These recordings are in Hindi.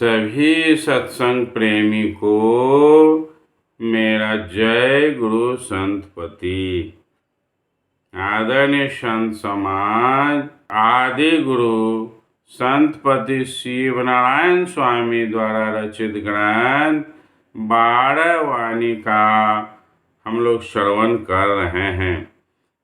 सभी सत्संग प्रेमी को मेरा जय गुरु संतपति। आदरणीय संत समाज आदि गुरु संतपति शिव नारायण स्वामी द्वारा रचित ग्रंथ 12 वाणी का हम लोग श्रवण कर रहे हैं।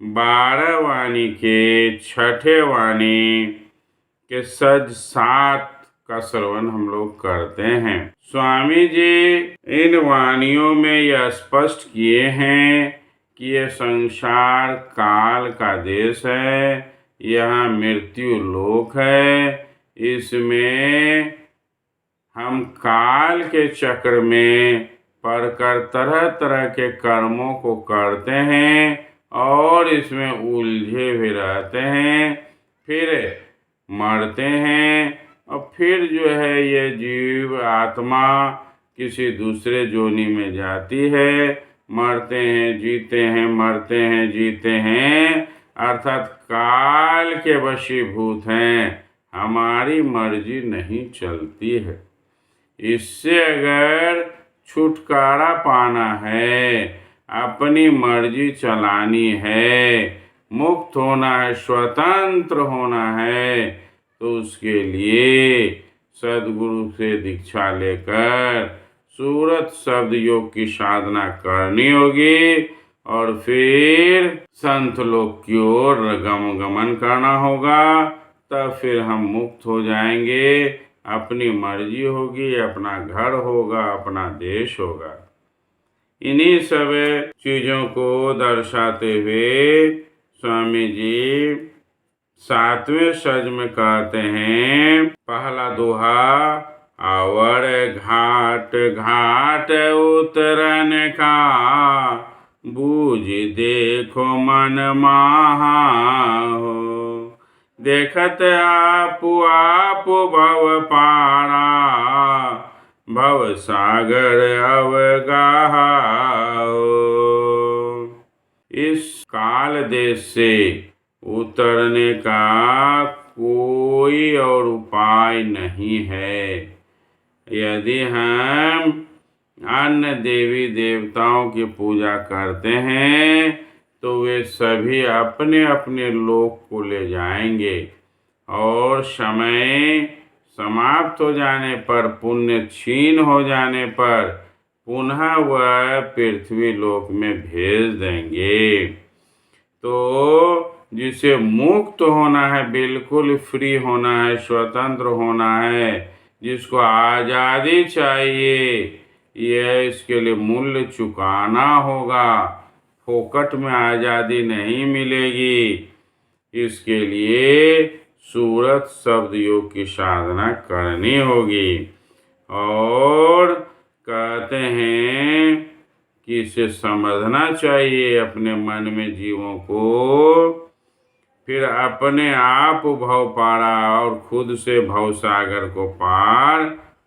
12 वाणी के छठे वाणी के सज 7 का श्रवण हम लोग करते हैं। स्वामी जी इन वाणियों में यह स्पष्ट किए हैं कि यह संसार काल का देश है, यह मृत्यु लोक है। इसमें हम काल के चक्र में पड़कर तरह तरह के कर्मों को करते हैं और इसमें उलझे भी रहते हैं, फिर मरते हैं और फिर जो है ये जीव आत्मा किसी दूसरे जोनि में जाती है। मरते हैं जीते हैं, मरते हैं जीते हैं, अर्थात काल के वशीभूत हैं, हमारी मर्जी नहीं चलती है। इससे अगर छुटकारा पाना है, अपनी मर्जी चलानी है, मुक्त होना है, स्वतंत्र होना है, तो उसके लिए सद्गुरु से दीक्षा लेकर सूरत शब्द योग की साधना करनी होगी और फिर संत लोक की ओर गमन करना होगा। तब फिर हम मुक्त हो जाएंगे, अपनी मर्जी होगी, अपना घर होगा, अपना देश होगा। इन्हीं सब चीज़ों को दर्शाते हुए स्वामी जी 7वें सज में कहते हैं, पहला दोहा, आवर घाट घाट उतरन का, बूझ देखो मन माहा हो, देखत आप भव पारा, भव सागर अवगाहा हो। इस काल देश से उतरने का कोई और उपाय नहीं है। यदि हम अन्य देवी देवताओं की पूजा करते हैं तो वे सभी अपने अपने लोक को ले जाएंगे और समय समाप्त हो जाने पर, पुण्य क्षीण हो जाने पर पुनः वह पृथ्वी लोक में भेज देंगे। तो जिसे मुक्त होना है, बिल्कुल फ्री होना है, स्वतंत्र होना है, जिसको आज़ादी चाहिए, यह इसके लिए मूल्य चुकाना होगा। फोकट में आज़ादी नहीं मिलेगी। इसके लिए सूरत शब्द योग की साधना करनी होगी। और कहते हैं कि इसे समझना चाहिए अपने मन में जीवों को, फिर अपने आप भव पारा और खुद से भव सागर को पार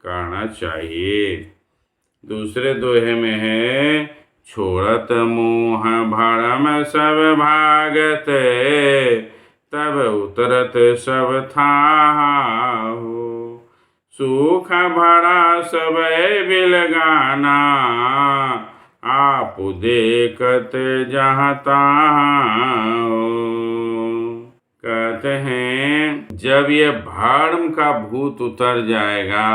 करना चाहिए। दूसरे दोहे में है, छोड़त मोह भरम सब भागत, तब उतरत सब था हो, सुख भरा सब बिलगाना, आप देखत जहाँ तहाँ हो। कहते हैं जब ये भ्रम का भूत उतर जाएगा,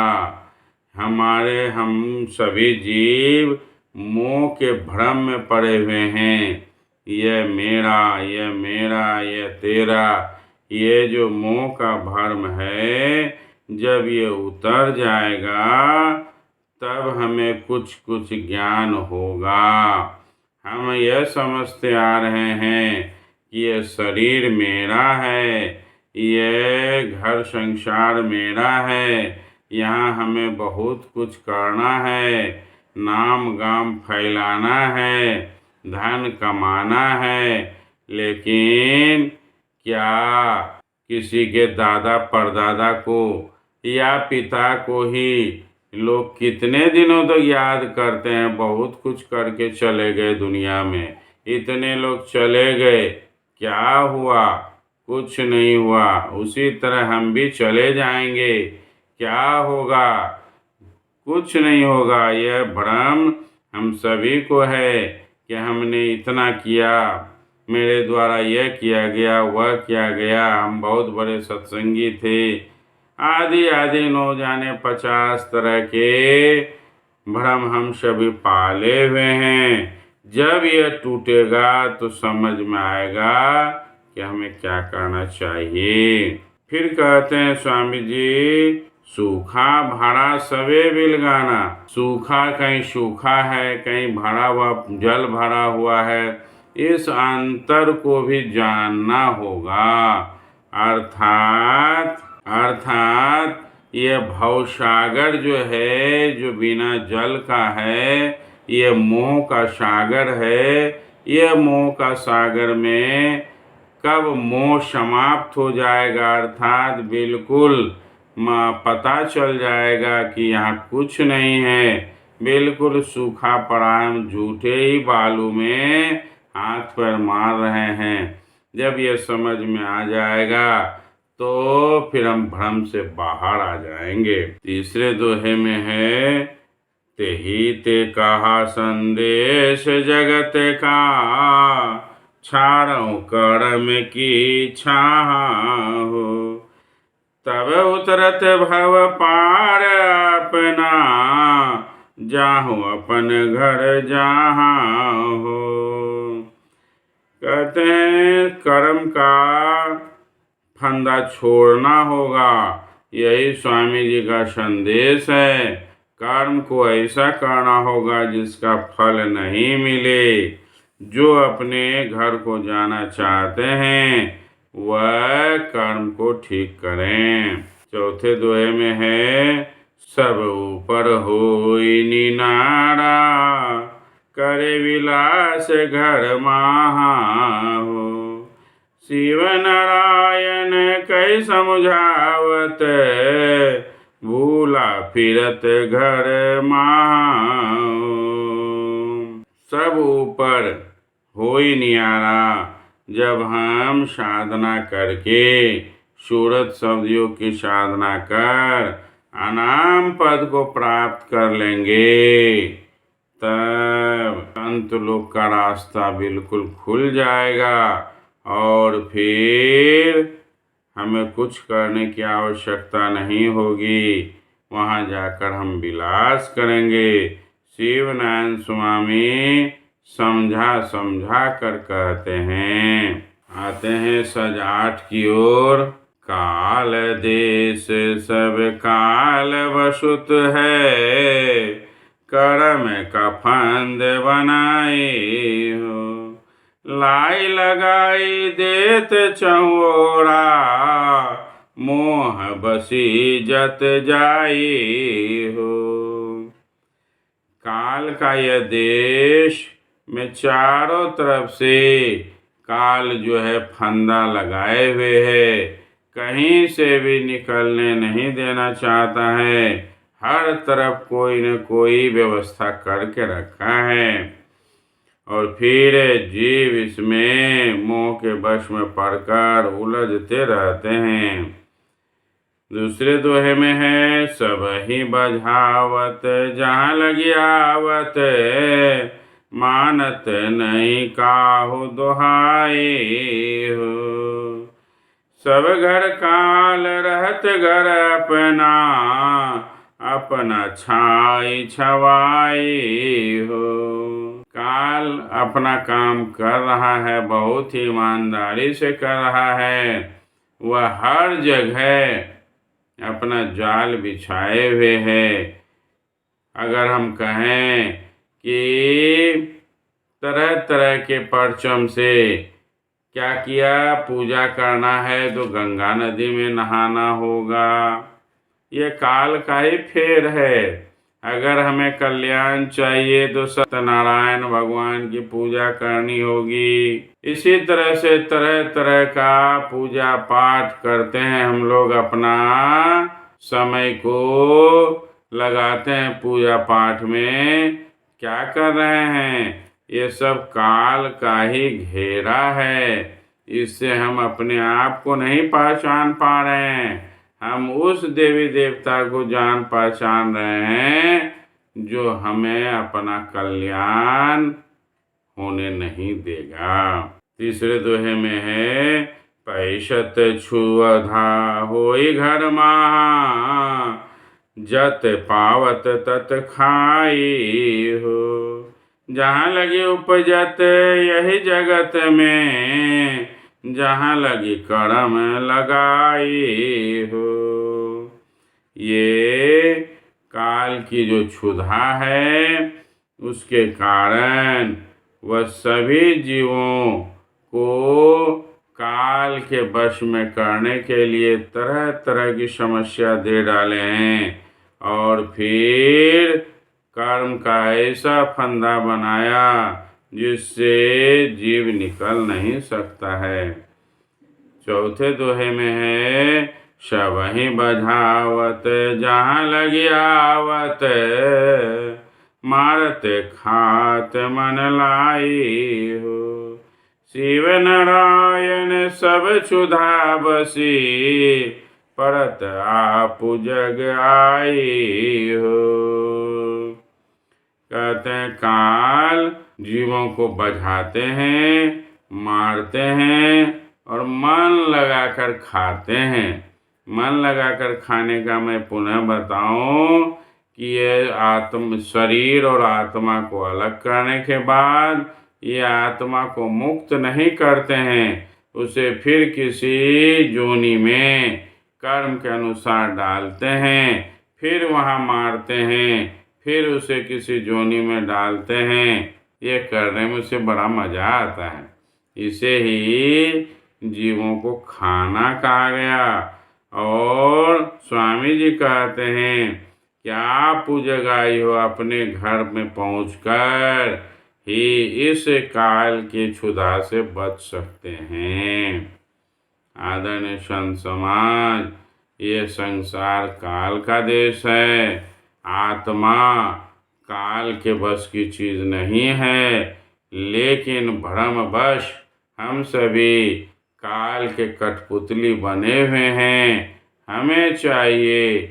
हम सभी जीव मोह के भ्रम में पड़े हुए हैं, यह मेरा, यह मेरा, यह तेरा, ये जो मोह का भ्रम है, जब ये उतर जाएगा तब हमें कुछ कुछ ज्ञान होगा। हम यह समझते आ रहे हैं कि यह शरीर मेरा है, यह घर संसार मेरा है, यहाँ हमें बहुत कुछ करना है, नाम गाम फैलाना है, धन कमाना है। लेकिन क्या किसी के दादा परदादा को या पिता को ही लोग कितने दिनों तक याद करते हैं? बहुत कुछ करके चले गए दुनिया में, इतने लोग चले गए, क्या हुआ? कुछ नहीं हुआ। उसी तरह हम भी चले जाएंगे। क्या होगा? कुछ नहीं होगा। यह भ्रम हम सभी को है कि हमने इतना किया, मेरे द्वारा यह किया गया, वह किया गया, हम बहुत बड़े सत्संगी थे, आदि आदि न जाने 50 तरह के भ्रम हम सभी पाले हुए हैं। जब यह टूटेगा तो समझ में आएगा कि हमें क्या करना चाहिए। फिर कहते हैं स्वामी जी, सूखा भरा सबे बिलगाना। सूखा कहीं सूखा है, कहीं भरा हुआ जल भरा हुआ है, इस अंतर को भी जानना होगा। अर्थात ये भवसागर जो है, जो बिना जल का है, ये मोह का सागर है। ये मोह का सागर में कब मोह समाप्त हो जाएगा, अर्थात बिल्कुल पता चल जाएगा कि यहाँ कुछ नहीं है, बिल्कुल सूखा पड़ा है, हम झूठे ही बालू में हाथ पैर मार रहे हैं। जब ये समझ में आ जाएगा तो फिर हम भ्रम से बाहर आ जाएंगे। तीसरे दोहे में है, तेहि ते कहा संदेश जगत का, छाड़ो कर्म की छाहो, तब उतरत भव पार अपना, जाहु अपन घर जहाँ हो। कहते हैं कर्म का फंदा छोड़ना होगा। यही स्वामी जी का संदेश है। कर्म को ऐसा करना होगा जिसका फल नहीं मिले। जो अपने घर को जाना चाहते हैं वह कर्म को ठीक करें। चौथे दोहे में है, सब ऊपर होई निनारा, करे विलास घर महा हो, शिव नारायण कई समझावत, भूला फिरत घर महा हो। सब ऊपर होई नियारा, जब हम साधना करके सूरत शब्दियों की साधना कर अनाम पद को प्राप्त कर लेंगे, तब अंत लोक का रास्ता बिल्कुल खुल जाएगा और फिर हमें कुछ करने की आवश्यकता नहीं होगी। वहाँ जाकर हम विलास करेंगे। शिवनारायण स्वामी समझा कर कहते हैं। आते हैं सज 8 की ओर। काल देश सब काल वसुत है, कर्म का फंद बनाए हो, लाई लगाई देत चौरा, मोह बसी जत जाई हो। काल का यह देश में चारों तरफ से काल जो है फंदा लगाए हुए है, कहीं से भी निकलने नहीं देना चाहता है। हर तरफ कोई न कोई व्यवस्था करके रखा है और फिर जीव इसमें मोह के वश में पड़कर उलझते रहते हैं। दूसरे दोहे में है, सब ही बझावत जहाँ लगी आवत, मानत नहीं काहू दुहाई हो, सब घर काल रहत घर अपना, अपना छाई छवाई हो। काल अपना काम कर रहा है, बहुत ही ईमानदारी से कर रहा है। वह हर जगह अपना जाल बिछाए हुए है। अगर हम कहें कि तरह तरह के परचम से क्या किया, पूजा करना है तो गंगा नदी में नहाना होगा, ये काल का ही फेर है। अगर हमें कल्याण चाहिए तो सत्यनारायण भगवान की पूजा करनी होगी। इसी तरह से तरह तरह का पूजा पाठ करते हैं हम लोग, अपना समय को लगाते हैं पूजा पाठ में। क्या कर रहे हैं? ये सब काल का ही घेरा है। इससे हम अपने आप को नहीं पहचान पा रहे हैं। हम उस देवी देवता को जान पहचान रहे हैं जो हमें अपना कल्याण होने नहीं देगा। तीसरे दोहे में है, पैसत छुअधा होई घर महा, जत पावत तत खाई हो। जहाँ लगी उपजत यही जगत में, जहाँ लगी कर्म लगाई हो। ये काल की जो क्षुधा है उसके कारण वह सभी जीवों को काल के वश में करने के लिए तरह तरह की समस्या दे डाले हैं और फिर कर्म का ऐसा फंदा बनाया जिससे जीव निकल नहीं सकता है। चौथे दोहे में है, सबहि बझावत जहाँ लगी आवत, मारत खात मन लाई हो। शिव नारायण सब क्षुधा बसी, परत आपु जग आई हो। कहते हैं काल जीवों को बझाते हैं, मारते हैं और मन लगाकर खाते हैं। मन लगाकर खाने का मैं पुनः बताऊं कि ये शरीर और आत्मा को अलग करने के बाद ये आत्मा को मुक्त नहीं करते हैं, उसे फिर किसी जोनि में कर्म के अनुसार डालते हैं, फिर वहाँ मारते हैं, फिर उसे किसी जोनि में डालते हैं। ये करने में उसे बड़ा मज़ा आता है। इसे ही जीवों को खाना कहा गया। और स्वामी जी कहते हैं कि आप जगाई हो अपने घर में पहुंचकर ही इस काल की क्षुधा से बच सकते हैं। आदरणीय संत समाज, ये संसार काल का देश है। आत्मा काल के बस की चीज़ नहीं है, लेकिन भ्रमवश हम सभी काल के कठपुतली बने हुए हैं। हमें चाहिए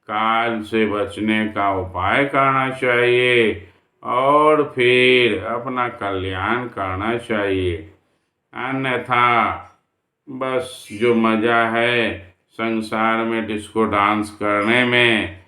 काल से बचने का उपाय करना चाहिए और फिर अपना कल्याण करना चाहिए। अन्यथा बस जो मज़ा है संसार में डिस्को डांस करने में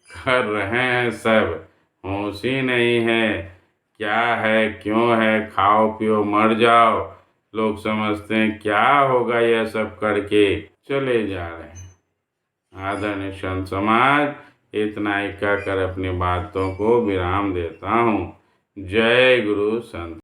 कर रहे हैं सब, होश ही नहीं है। क्या है, क्यों है, खाओ पियो मर जाओ। लोग समझते हैं क्या होगा यह सब करके, चले जा रहे हैं। आदरणीय संत समाज, इतना ही कहकर अपनी बातों को विराम देता हूँ। जय गुरु संत।